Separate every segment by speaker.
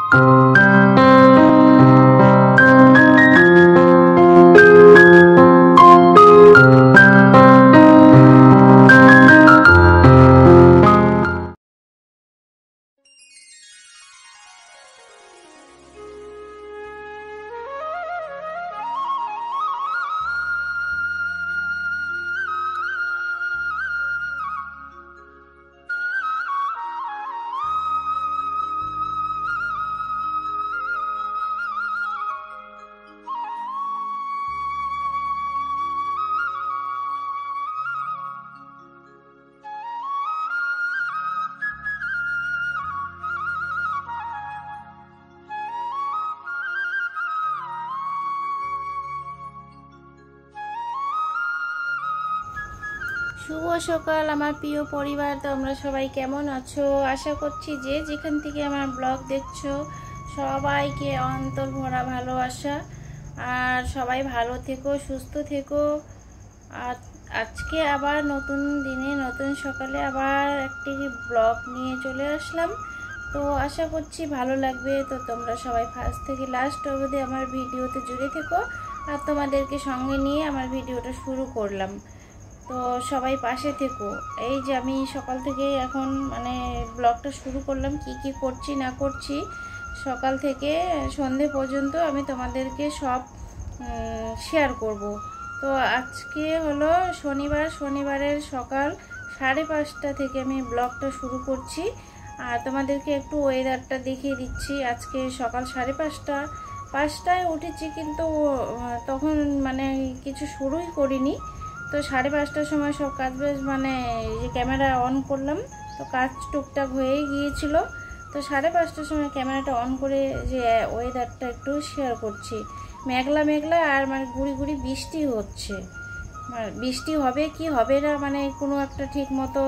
Speaker 1: শুভ সকাল আমার প্রিয় পরিবার, তোমরা সবাই কেমন আছো? আশা করছি যে যেখান থেকে আমার ব্লগ দেখছো সবাইকে অন্তর ভরা ভালোবাসা, আর সবাই ভালো থেকো, সুস্থ থেকো। আর আজকে আবার নতুন দিনে নতুন সকালে আবার একটি ব্লগ নিয়ে চলে আসলাম। তো আশা করছি ভালো লাগবে। তো তোমরা সবাই ফার্স্ট থেকে লাস্ট অবধি আমার ভিডিওতে জুড়ে থেকো, আর তোমাদেরকে সঙ্গে নিয়ে আমার ভিডিওটা শুরু করলাম। তো সবাই পাশে থেকো। এই যে আমি সকাল থেকে এখন মানে ব্লগটা শুরু করলাম, কি কি করছি না করছি সকাল থেকে সন্ধে পর্যন্ত আমি তোমাদেরকে সব শেয়ার করব। তো আজকে হলো শনিবার, শনিবারের সকাল 5:30 থেকে আমি ব্লগটা শুরু করছি। আর তোমাদেরকে একটু ওয়েদারটা দেখিয়ে দিচ্ছি। আজকে সকাল 5:30টায় উঠেছি, কিন্তু তখন মানে কিছু শুরুই করিনি। তো 5:30টার সময় সব কাজ বাজ মানে যে ক্যামেরা অন করলাম, তো কাজ টুকটাক হয়েই গিয়েছিল। তো 5:30টার সময় ক্যামেরাটা অন করে যে ওয়েদারটা একটু শেয়ার করছি। মেঘলা মেঘলা আর মানে গুড়ি গুড়ি বৃষ্টি হচ্ছে। বৃষ্টি হবে কি হবে না মানে কোনো একটা ঠিক মতো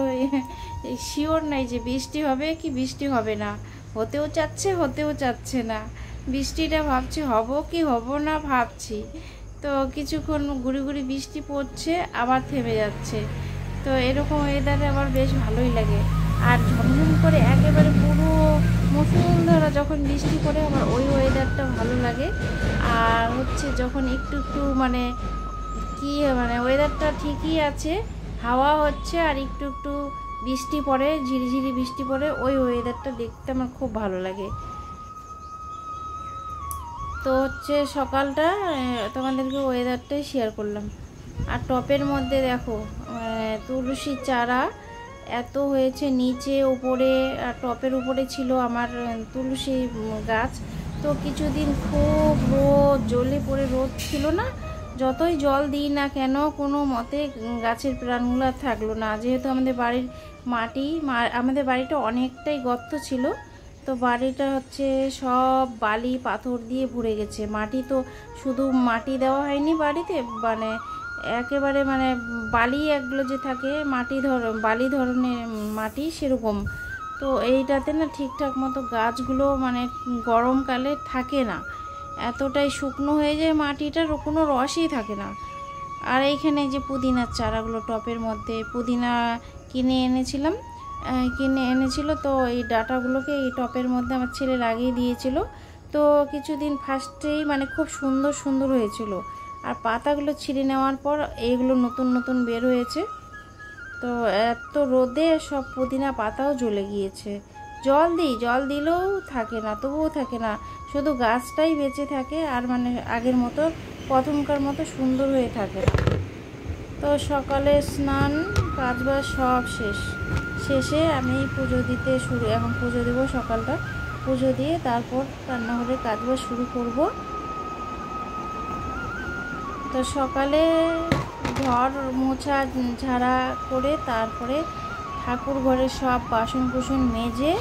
Speaker 1: শিওর নাই যে বৃষ্টি হবে কি বৃষ্টি হবে না। হতেও চাচ্ছে না। বৃষ্টিটা ভাবছি হব কি হব না ভাবছি। তো কিছুক্ষণ গুড়ি গুড়ি বৃষ্টি পড়ছে, আবার থেমে যাচ্ছে। তো এরকম ওয়েদারে আবার বেশ ভালোই লাগে। আর ঝমঝম করে একেবারে পুরো মুষলধারা যখন বৃষ্টি পড়ে আমার ওই ওয়েদারটা ভালো লাগে। আর হচ্ছে যখন একটু একটু মানে কি মানে ওয়েদারটা ঠিকই আছে, হাওয়া হচ্ছে আর একটু একটু বৃষ্টি পড়ে, ঝিরিঝিরি বৃষ্টি পড়ে, ওই ওয়েদারটা দেখতে আমার খুব ভালো লাগে। তো হচ্ছে সকালটা তোমাদেরকে ওয়েদারটাই শেয়ার করলাম। আর টপের মধ্যে দেখো তুলসী চারা এত হয়েছে নিচে উপরে, আর টপের উপরে ছিল আমার তুলসী গাছ। তো কিছুদিন খুব রোদ জ্বলে পড়ে রোদ ছিল না, যতই জল দিই না কেন কোনো মতে গাছের প্রাণগুলো থাকলো না। যেহেতু আমাদের বাড়ির মাটি আমাদের বাড়িটা অনেকটাই গর্ত ছিল, তো বাড়িটা হচ্ছে সব বালি পাথর দিয়ে ভরে গেছে। মাটি তো শুধু মাটি দেওয়া হয়নি বাড়িতে, মানে একেবারে মানে বালি এগুলো যে থাকে মাটি বালি ধরনের মাটি সেরকম। তো এইটাতে না ঠিকঠাক মতো গাছগুলো মানে গরমকালে থাকে না, এতটাই শুকনো হয়ে যায় মাটিটার, কোনো রসই থাকে না। আর এইখানে যে পুদিনার চারাগুলো টপের মধ্যে, পুদিনা কিনে এনেছিল, তো এই ডাঁটাগুলোকে এই টপের মধ্যে আমার ছেলে লাগিয়ে দিয়েছিল। তো কিছুদিন ফার্স্টেই মানে খুব সুন্দর সুন্দর হয়েছিল, আর পাতাগুলো ছিঁড়ে নেওয়ার পর এইগুলো নতুন নতুন বের হয়েছে। তো এত রোদে সব পুদিনা পাতাও জ্বলে গিয়েছে। জল দিলেও থাকে না, তবুও থাকে না, শুধু গাছটাই বেঁচে থাকে, আর মানে আগের মতো প্রথমকার মতো সুন্দর হয়ে থাকে না। তো সকালে স্নান কাজবাজ সব শেষে আমি পুজো দিতে এখন পুজো দেবো। সকালটা পুজো দিয়ে তারপর রান্নাঘরের কাজবাজ শুরু করব। তো সকালে ঘর মোছা ঝাড়া করে তারপরে ঠাকুর ঘরের সব বাসন কুসন মেজে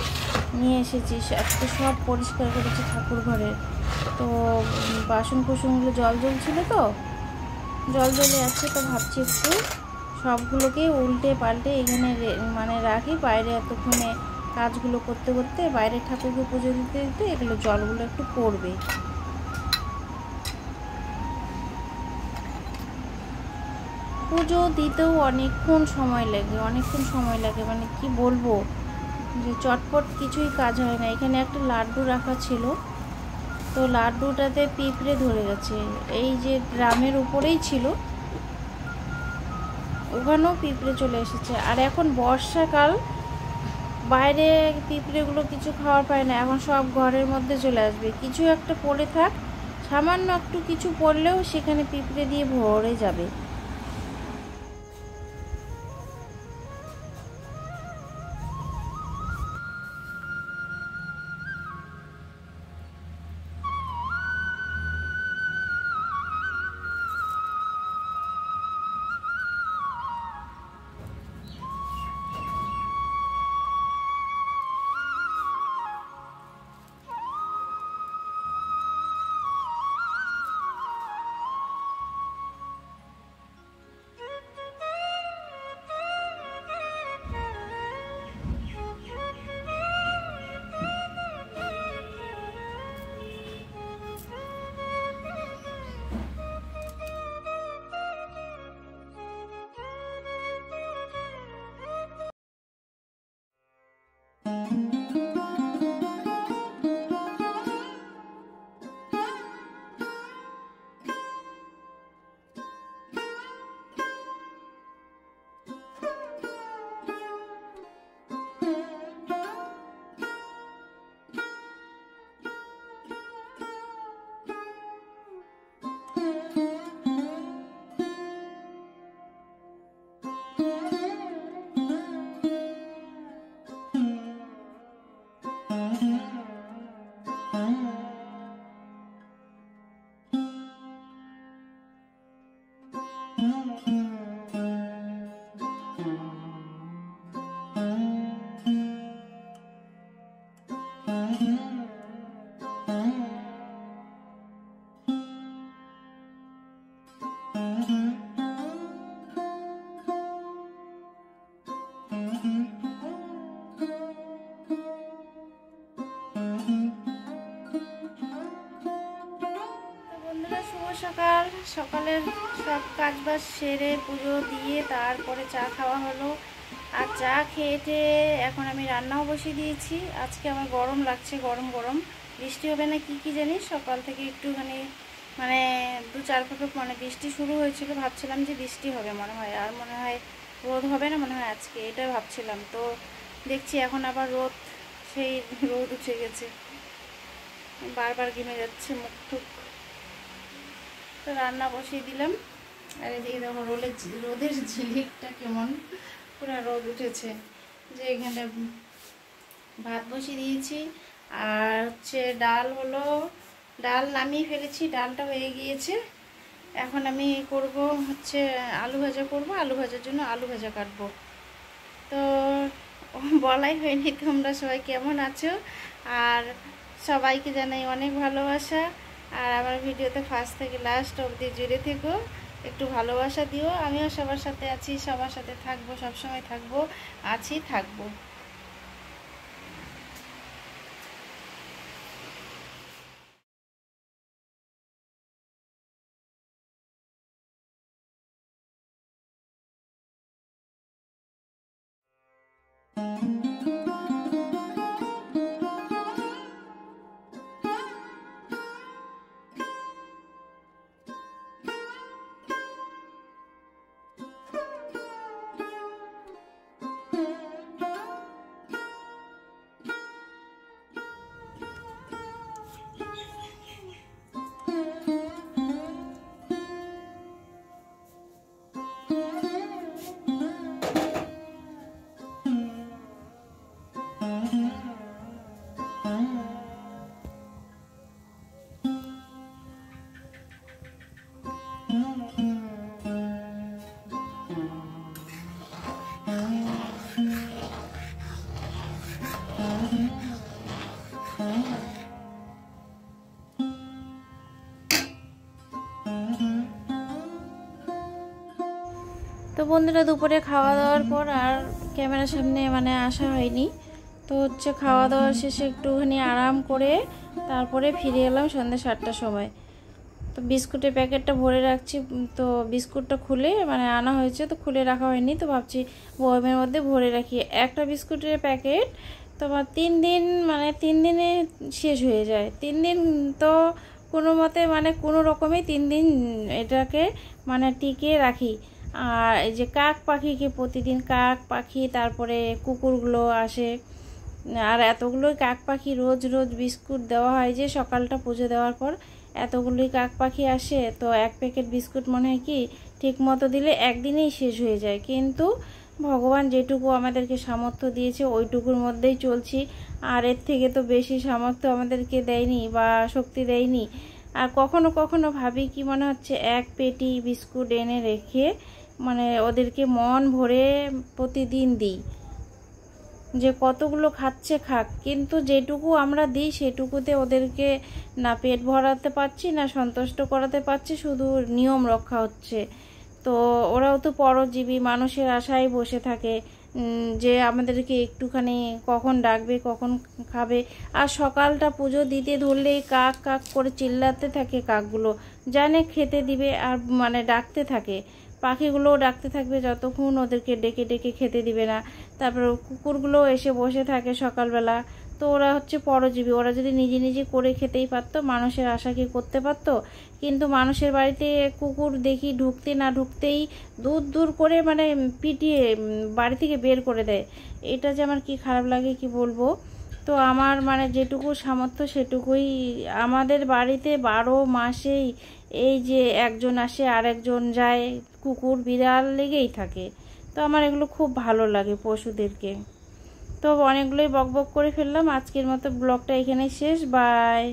Speaker 1: নিয়ে এসেছি, আজকে সব পরিষ্কার করেছি ঠাকুর ঘরের। তো বাসন কুসনগুলো জল জ্বলছিল, তো জল জ্বলে আছে, তো ভাবছি একটু সবগুলোকে উল্টে পাল্টে এখানে মানে রাখি, বাইরে এতক্ষণে কাজগুলো করতে করতে বাইরে ঠাকুরকে পুজো দিতে দিতে এগুলো জলগুলো একটু পড়বে। পুজো দিতেও অনেকক্ষণ সময় লাগে মানে কি বলবো, যে চটপট কিছুই কাজ হয় না। এখানে একটা লাড্ডু রাখা ছিল, তো লাড্ডুটাতে পিঁপড়ে ধরে গেছে। এই যে ড্রামের উপরেই ছিল, ওখানেও পিঁপড়ে চলে এসেছে। আর এখন বর্ষাকাল, বাইরে পিঁপড়েগুলো কিছু খাওয়ার পায় না, এখন সব ঘরের মধ্যে চলে আসবে। কিছু একটা পড়ে থাক, সামান্য একটু কিছু পড়লেও সেখানে পিঁপড়ে দিয়ে ভরে যাবে। সকাল সকালের সব কাজবাজ সেরে পুজো দিয়ে তারপরে চা খাওয়া হলো। আর চা খেয়েটে এখন আমি রান্নাও বসিয়ে দিয়েছি। আজকে আমার গরম লাগছে, গরম গরম। বৃষ্টি হবে না কি জানি, সকাল থেকে একটুখানি মানে 2-4 ফোঁটা মানে বৃষ্টি শুরু হয়েছিল। ভাবছিলাম যে বৃষ্টি হবে মনে হয়, আর মনে হয় রোদ হবে না মনে হয় আজকে, এটাই ভাবছিলাম। তো দেখছি এখন আবার রোদ, সেই রোদ উঠে গেছে, বারবার ঘেমে যাচ্ছে মুখ টুক। তো রান্না বসিয়ে দিলাম। আর এদিকে দেখো রোদের ঝিলিকটা কেমন পুরো রোদ উঠেছে। যে এখানে ভাত বসিয়ে দিয়েছি, আর হচ্ছে ডাল হলো, ডাল নামিয়ে ফেলেছি, ডালটা হয়ে গিয়েছে। এখন আমি করব হচ্ছে আলু ভাজা করব, আলু ভাজার জন্য আলু ভাজা কাটবো। তো বলাই হয়নি তোমরা সবাই কেমন আছো, আর সবাইকে জানাই অনেক ভালোবাসা। আর আমার ভিডিওতে ফার্স্ট থেকে লাস্ট অবধি জুড়ে থেকো, একটু ভালোবাসা দিও। আমিও সবার সাথে আছি, সবার সাথে থাকবো, সবসময় থাকবো, আছি থাকবো। তো বন্ধুরা, দুপুরে খাওয়া দাওয়ার পর আর ক্যামেরার সামনে মানে আসা হয়নি। তো হচ্ছে খাওয়া দাওয়া শেষে একটুখানি আরাম করে তারপরে ফিরে এলাম সন্ধ্যে 7টার সময়। তো বিস্কুটের প্যাকেটটা ভরে রাখছি, তো বিস্কুটটা খুলে মানে আনা হয়েছে, তো খুলে রাখা হয়নি। তো ভাবছি বয়মের মধ্যে ভরে রাখি। একটা বিস্কুটের প্যাকেট তোমার 3 দিন, মানে 3 দিনে শেষ হয়ে যায়। 3 দিন তো কোনো মতে, মানে কোনো রকমে 3 দিন এটাকে মানে টিকিয়ে রাখি। আর এই যে কাক পাখিকে প্রতিদিন কাক পাখি, তারপরে কুকুরগুলো আসে, আর এতগুলোই কাক পাখি রোজ রোজ বিস্কুট দেওয়া হয় যে সকালটা পুজো দেওয়ার পর এতগুলোই কাক পাখি আসে। তো 1 প্যাকেট বিস্কুট মনে হয় কি ঠিক মতো দিলে একদিনেই শেষ হয়ে যায়। কিন্তু ভগবান যেটুকু আমাদেরকে সামর্থ্য দিয়েছে ওইটুকুর মধ্যেই চলছি, আর এর থেকে তো বেশি সামর্থ্য আমাদেরকে দেয়নি বা শক্তি দেয়নি। আর কখনো কখনো ভাবি কি মনে হচ্ছে 1 পেটি বিস্কুট এনে রেখে মানে ওদেরকে মন ভরে প্রতিদিন দিই, যে কতগুলো খাচ্ছে খাক, কিন্তু যেটুকু আমরা দিই সেটুকুতে ওদেরকে না পেট ভরাতে পারছি না সন্তুষ্ট করাতে পারছি, শুধু নিয়ম রক্ষা হচ্ছে। তো ওরাও তো পরজীবী, মানুষের আশায় বসে থাকে যে আমাদেরকে একটুখানি কখন ডাকবে কখন খাবে। আর সকালটা পুজো দিতে ধরলেই কাক কাক করে চিল্লাতে থাকে, কাকগুলো জানে খেতে দিবে আর মানে ডাকতে থাকে। পাখিগুলোও ডাকতে থাকবে যতক্ষণ ওদেরকে ডেকে ডেকে খেতে দিবে না। তারপর কুকুরগুলোও এসে বসে থাকে সকালবেলা। তো ওরা হচ্ছে পরজীবী, ওরা যদি নিজে নিজে করে খেতেই পারতো, মানুষের আশা কি করতে পারতো? কিন্তু মানুষের বাড়িতে কুকুর দেখি ঢুকতে না ঢুকতেই দূর দূর করে মানে পিটিয়ে বাড়ি থেকে বের করে দেয়। এটা যে আমার কি খারাপ লাগে কি বলবো। তো আমার মানে যেটুকু সামর্থ্য সেটুকুই। আমাদের বাড়িতে 12 মাসেই এই যে একজন আসে আর একজন যায়, কুকুর বিড়াল লেগেই থাকে। তো আমার এগুলো খুব ভালো লাগে পশুদেরকে। তো অনেকগুলোই বকবক করে ফেললাম, আজকের মতো ব্লগটা এখানেই শেষ। বাই।